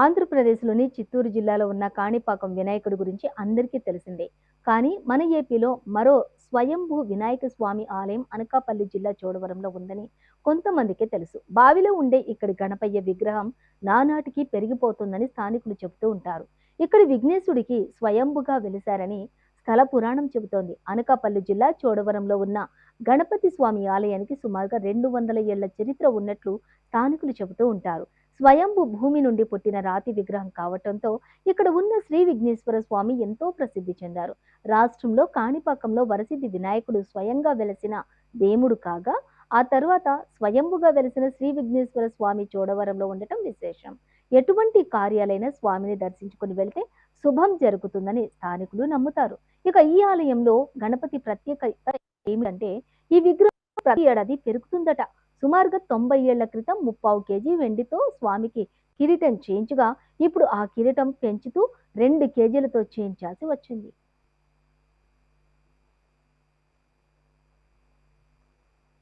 ఆంధ్రప్రదేశ్‌లోని చిత్తూరు జిల్లాలో ఉన్న కాణిపాకం వినాయకుడి గురించి అందరికీ తెలిసిందే. కానీ మన ఏపీలో మరో స్వయంభూ వినాయక స్వామి ఆలయం అనకాపల్లి జిల్లా చోడవరంలో ఉందని కొంతమందికే తెలుసు. బావిలో ఉండే ఇక్కడి గణపయ్య విగ్రహం నానాటికి పెరిగిపోతుందని స్థానికులు చెబుతూ ఉంటారు. ఇక్కడి విఘ్నేశుడికి స్వయంభుగా వెలిశారని స్థల పురాణం చెబుతోంది. అనకాపల్లి జిల్లా చోడవరంలో ఉన్న గణపతి స్వామి ఆలయానికి సుమారుగా 200 ఏళ్ల చరిత్ర ఉన్నట్లు స్థానికులు చెబుతూ ఉంటారు. స్వయంభూ భూమి నుండి పుట్టిన రాతి విగ్రహం కావటంతో ఇక్కడ ఉన్న శ్రీ విఘ్నేశ్వర స్వామి ఎంతో ప్రసిద్ధి చెందారు. రాష్ట్రంలో కాణిపాకంలో వరసిద్ధి వినాయకుడు స్వయంగా వెలసిన దేవుడు కాగా, ఆ తరువాత స్వయంభుగా వెలిసిన శ్రీ విఘ్నేశ్వర స్వామి చోడవరంలో ఉండటం విశేషం. ఎటువంటి కార్యాలైన స్వామిని దర్శించుకుని వెళ్తే శుభం జరుగుతుందని స్థానికులు నమ్ముతారు. ఇక ఈ ఆలయంలో గణపతి ప్రత్యేకత ఏమిటంటే ఈ విగ్రహం ప్రతి ఏడాది పెరుగుతుందట. సుమారుగా 90 ఏళ్ల క్రితం 3/4 కేజీ వెండితో స్వామికి కిరీటం చేయించగా ఇప్పుడు ఆ కిరీటం పెంచుతూ 2 కేజీలతో చేయించాల్సి వచ్చింది.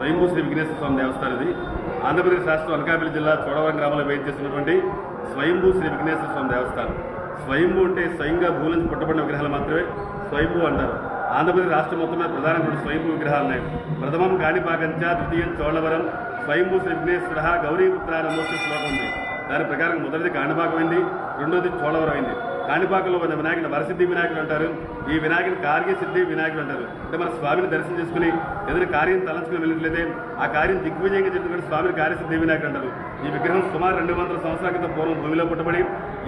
స్వయంభూ శ్రీ విఘ్నేశ్వర స్వామి దేవస్థానం ఇది ఆంధ్రప్రదేశ్ రాష్ట్రం అనకాపల్లి జిల్లా చోడవరం గ్రామంలో వేయించేసినటువంటి స్వయంభూ శ్రీ విఘ్నేశ్వర స్వామి దేవస్థానం. స్వయంభూ అంటే స్వయంగా భూమి నుంచి పుట్టబడిన విగ్రహాలు మాత్రమే స్వయంభూ అంటారు. ఆంధ్రప్రదేశ్ రాష్ట్రం మొత్తం మీద ప్రధానంగా స్వయంభూ విగ్రహాలు ఉన్నాయి. ప్రథమం కాణిపాకంచ, ద్వితీయం చోళవరం, స్వయంభూ శ్రీ విఘ్నేశ్వర గౌరీపుత్ర నమోస్తు శ్లోకం ఉంది. దాని ప్రకారం మొదటిది కాణిపాకం అయింది, రెండోది చోళవరం అయింది. కాణిపాకంలో ఉన్న వినాయకుడు వరసిద్ధి వినాయకుడు అంటారు. ఈ వినాయకుని కార్యసిద్ధి వినాయకుడు అంటారు. అంటే మన స్వామిని దర్శనం చేసుకుని ఏదైనా కార్యం తలంచుకుని వెళ్ళినట్లయితే ఆ కార్యం దిగ్విజయంగా చెప్పుకుని స్వామిని కార్యసిద్ధి వినాయకుడు అంటారు. ఈ విగ్రహం సుమారు 200 సంవత్సరాల క్రితం పూర్వం భూమిలో పుట్టబడి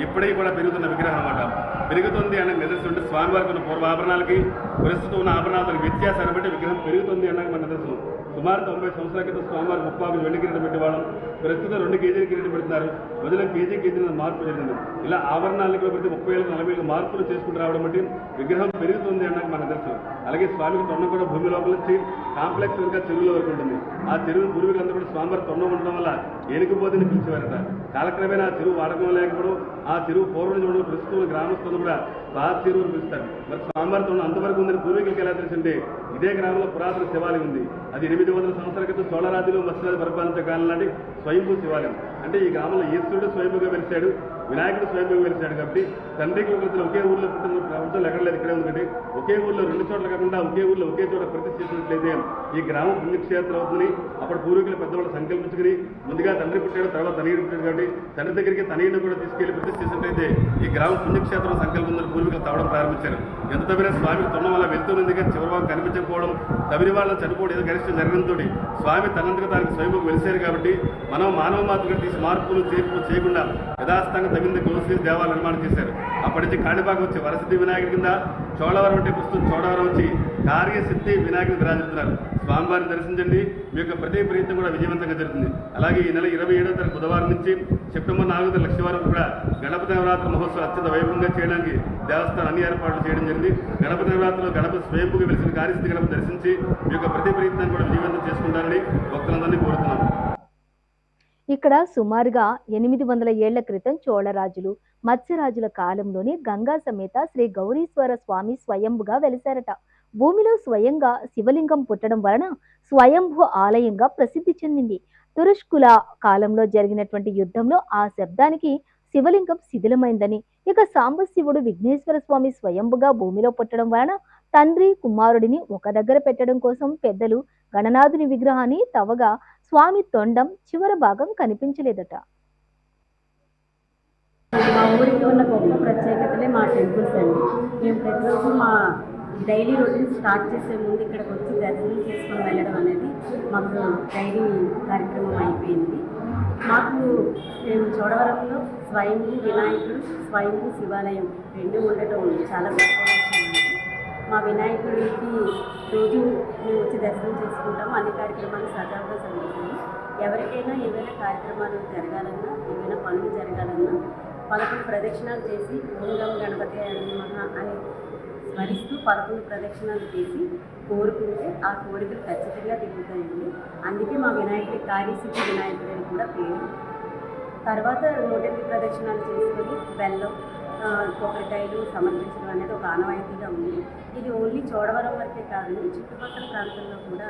ఇప్పటికీ కూడా పెరుగుతున్న విగ్రహం అన్నమాట. పెరుగుతుంది అన్న నిదర్శనం స్వామివారికి ఉన్న పూర్వ ఆభరణాలకి ప్రస్తుతం ఉన్న ఆభరణాలకు వ్యత్యాసాన్ని బట్టి విగ్రహం పెరుగుతుంది అన్నది మన నిదర్శనం. సుమారు 90 సంవత్సరాల క్రితం స్వామివారికి 30 వెండి కిరీటం పెట్టేవాళ్ళం. ప్రస్తుతం 2 కేజీల కిరీటం పెడుతున్నారు. మొదలు కేజీల మార్పు జరిగింది. ఇలా ఆభరణాలకు ప్రతి 30 ఏళ్ళ 40 ఏళ్ళ మార్పులు చేసుకుంటూ రావడం బట్టి విగ్రహం పెరుగుతుంది అన్నది మన నిదర్శనం. అలాగే స్వామికి తొండం కూడా భూమి లోపల నుంచి కాంప్లెక్స్ వరకు చెరువుల వరకు ఉంటుంది. ఆ చెరువు పూర్వీకులంతా కూడా స్వామివారి తొండం ఉండడం వల్ల ఏనుగుపోతని పిలిచేవారట. కాలక్రమేణా ఆ చెరువు వాడకం లేకపోవడం, ఆ చెరువు పూర్వం చూడడం ప్రస్తుతం గ్రామస్తులు కూడా బాగా చెరువులు పిలుస్తారు. మరి స్వామివారి తొండం అంతవరకు ఉందని పూర్వీకులకి ఎలా తెలిసింటే ఇదే గ్రామంలో పురాతన శివాలయం ఉంది. అది 800 సంవత్సరాల క్రితం చోళరాజులు మత్స్యరాజు పరిపాలించే కాలం నాటి స్వయంభూ శివాలయం. అంటే ఈ గ్రామంలో ఈశ్వరుడు స్వయంభూగా వెలిశాడు, వినాయకుడు స్వయంభూగా వెలిశాడు. కాబట్టి తండ్రి కుమారులు ఒకే ఊళ్ళో పుట్టిన ప్రభుత్వం ఎక్కడ లేదు, ఇక్కడే ఉంది. ఒకే ఊళ్ళో 2 చోట్ల కాకుండా ఒకే ఊళ్ళో ఒకే చోట ప్రతిష్ఠించినట్లయితే ఈ గ్రామం పుణ్యక్షేత్రం అవుతుంది. అప్పుడు పూర్వీకుల పెద్దవాళ్ళు సంకల్పించుకుని ముందుగా తండ్రి పుట్టాడు, తర్వాత తనయుడు పుట్టాడు. కాబట్టి తండ్రి దగ్గరికి తనయుడు కూడా తీసుకెళ్లి ప్రతిష్ఠించినట్లయితే ఈ గ్రామం పుణ్యక్షేత్రం సంకల్పం పూర్వీకులు తవ్వడం ప్రారంభించారు. ఎంత తవ్వినా స్వామికి తొండం వల్ల వెళ్తున్నది కానీ చివరి వాళ్ళు కనిపించకపోవడం, తవిని వాళ్ళని చనిపోవడం ఏదో గరిష్టం జరగడంతో స్వామి తనంతగా దానికి స్వయంభూకు వెలిశారు. కాబట్టి మనం మానవ మాతృగా తీసి మార్పులు చేర్పులు చేయకుండా యథాస్థంగా తగిన క్లోజ్ దేవాలయం నిర్మాణం చేశారు. అప్పటి నుంచి కాణిపాకం వచ్చి వరసిద్ధి వినాయకుడి కింద చోళవరం అంటే ప్రస్తుతం చోడవరం వచ్చి కార్యసిద్ధి వినాయకుడిని విరాజిస్తున్నారు. స్వామివారిని దర్శించండి, మీ యొక్క ప్రతి ప్రయత్నం కూడా విజయవంతంగా జరుగుతుంది. అలాగే ఈ నెల 27వ తారీఖు బుధవారం నుంచి సెప్టెంబర్ 4వ తారీఖు లక్షవారం కూడా గణపతి నవరాత్రి మహోత్సవం అత్యంత వైభవంగా చేయడానికి దేవస్థానం అన్ని ఏర్పాట్లు చేయడం జరిగింది. గణపతి నవరాత్రిలో గణపతి స్వయంభూగా వెలిసిన కార్యసిద్ధి గణపతి దర్శించి మీ యొక్క ప్రతి ప్రయత్నాన్ని కూడా విజయవంతం చేసుకుంటారని భక్తులందరినీ కోరుతున్నాను. ఇక్కడ సుమారుగా 800 ఏళ్ల క్రితం చోళరాజులు మత్స్యరాజుల కాలంలోని గంగా సమేత శ్రీ గౌరీశ్వర స్వామి స్వయంభుగా వెలిశారట. భూమిలో స్వయంగా శివలింగం పుట్టడం వలన స్వయంభూ ఆలయంగా ప్రసిద్ధి చెందింది. తురుష్కుల కాలంలో జరిగినటువంటి యుద్ధంలో ఆ శబ్దానికి శివలింగం శిథిలమైందని, ఇక సాంబశివుడు విఘ్నేశ్వర స్వామి స్వయంభుగా భూమిలో పుట్టడం వలన తండ్రి కుమారుడిని ఒక దగ్గర పెట్టడం కోసం పెద్దలు గణనాథుని విగ్రహాన్ని తవ్వగా స్వామి తొండం చివరి భాగం కనిపించలేదట. మా ఊరికి ఉన్న గొప్ప ప్రత్యేకతలే మా టెంపుల్స్ అండి. మేము ప్రతిరోజు మా డైలీ రొటీన్ స్టార్ట్ చేసే ముందు ఇక్కడికి వచ్చి దర్శనం చేసుకొని వెళ్ళడం అనేది మాకు డైలీ కార్యక్రమం అయిపోయింది. మాకు మేము చోడవరంలో స్వయంభూ వినాయకుడు, స్వయంభూ శివాలయం 2 ఉండటం చాలా గొప్ప విషయం అండి. మా వినాయకుడికి రోజు మేము వచ్చి దర్శనం చేసుకుంటాము. అన్ని కార్యక్రమాలు సజావుగా జరుగుతాయి. ఎవరికైనా ఏవైనా కార్యక్రమాలు జరగాలన్నా, ఏవైనా పనులు జరగాలన్నా 11 ప్రదక్షిణాలు చేసి ఓం గం గణపతి నమః అని స్మరిస్తూ 11 ప్రదక్షిణాలు చేసి కోరుకుంటే ఆ కోరికలు ఖచ్చితంగా తిరుగుతాయండి. అందుకే మా వినాయకుడి కార్యసిద్ధి వినాయకుడు అని కూడా పేరు. తర్వాత 108 ప్రదక్షిణాలు చేసుకొని బెల్లం కొబ్బరికాయలు సమర్పించడం అనేది ఒక ఆనవాయితీగా ఉంది. ఇది ఓన్లీ చోడవరం వరకే కాదు, చుట్టుపక్కల ప్రాంతంలో కూడా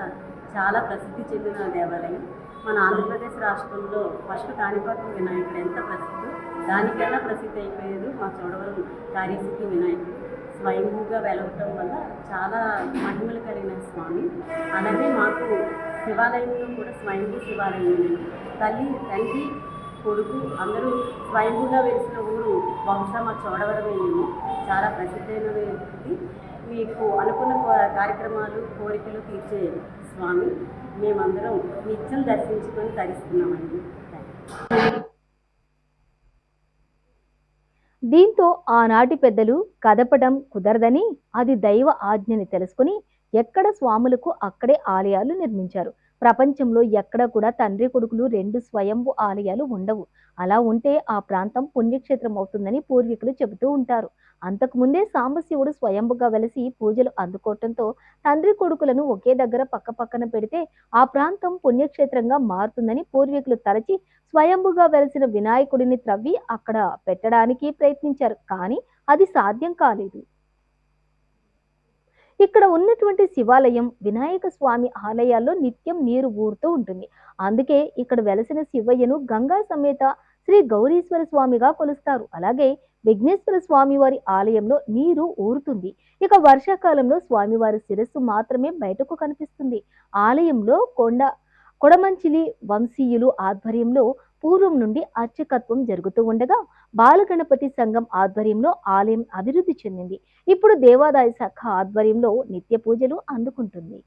చాలా ప్రసిద్ధి చెందిన దేవాలయం. మన ఆంధ్రప్రదేశ్ రాష్ట్రంలో ఫస్ట్ కాణిపాకం వినాయకుడు ఎంత ప్రసిద్ధి, దానికన్నా ప్రసిద్ధి అయిపోయారు మా చోడవరం కార్యసిద్ధి వినాయకుడు. స్వయంభూగా వెలవటం వల్ల చాలా మహిమలు కలిగిన స్వామి. అలాగే మాకు శివాలయంలో కూడా స్వయంభూ శివాలయం ఉంది. తల్లి, తండ్రి, కొడుకు అందరూ స్వయంభూగా వెలిసిన ఊరు బహుశా మా చోడవరమేనేమో. చాలా ప్రసిద్ధమైనది. మీకు అనుకున్న కార్యక్రమాలు, కోరికలు తీర్చే స్వామి. మేమందరం నిత్యం దర్శించుకొని తరిస్తున్నామండి. దీంతో ఆనాటి పెద్దలు కదపడం కుదరదని, అది దైవ ఆజ్ఞని తెలుసుకుని ఎక్కడ స్వాములకు అక్కడే ఆలయాలు నిర్మించారు. ప్రపంచంలో ఎక్కడ కూడా తండ్రి కొడుకులు రెండు స్వయంభు ఆలయాలు ఉండవు. అలా ఉంటే ఆ ప్రాంతం పుణ్యక్షేత్రం అవుతుందని పూర్వీకులు చెబుతూ ఉంటారు. అంతకుముందే సాంబశివుడు స్వయంభుగా వెలిసి పూజలు అందుకోవటంతో తండ్రి కొడుకులను ఒకే దగ్గర పక్కపక్కన పెడితే ఆ ప్రాంతం పుణ్యక్షేత్రంగా మారుతుందని పూర్వీకులు తలచి స్వయంభుగా వెలిసిన వినాయకుడిని త్రవ్వి అక్కడ పెట్టడానికి ప్రయత్నించారు. కానీ అది సాధ్యం కాలేదు. ఇక్కడ ఉన్నటువంటి శివాలయం, వినాయక స్వామి ఆలయాల్లో నిత్యం నీరు ఊరుతూ ఉంటుంది. అందుకే ఇక్కడ వెలసిన శివయ్యను గంగా సమేత శ్రీ గౌరీశ్వర స్వామిగా కొలుస్తారు. అలాగే విఘ్నేశ్వర స్వామి వారి ఆలయంలో నీరు ఊరుతుంది. ఇక వర్షాకాలంలో స్వామివారి శిరస్సు మాత్రమే బయటకు కనిపిస్తుంది. ఆలయంలో కొడమంచిలి వంశీయులు ఆధ్వర్యంలో పూర్వం నుండి అర్చకత్వం జరుగుతూ ఉండగా బాలగణపతి సంఘం ఆధ్వర్యంలో ఆలయం అభివృద్ధి చెందింది. ఇప్పుడు దేవాదాయ శాఖ ఆధ్వర్యంలో నిత్య పూజలు అందుకుంటుంది.